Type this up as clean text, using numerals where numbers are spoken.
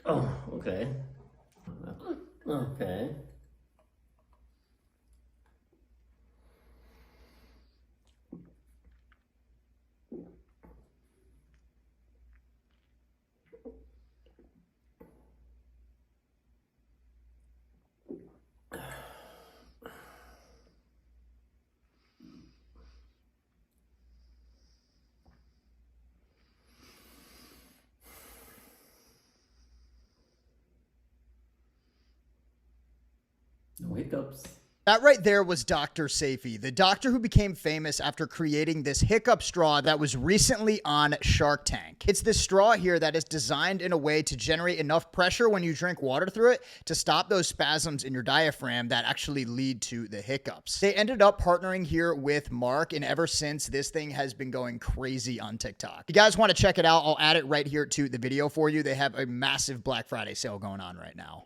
Oh, okay. Okay. No hiccups. That right there was Dr. Safey, the doctor who became famous after creating this hiccup straw that was recently on Shark Tank. It's this straw here that is designed in a way to generate enough pressure when you drink water through it to stop those spasms in your diaphragm that actually lead to the hiccups. They ended up partnering here with Mark, and ever since, this thing has been going crazy on TikTok. If you guys want to check it out, I'll add it right here to the video for you. They have a massive Black Friday sale going on right now.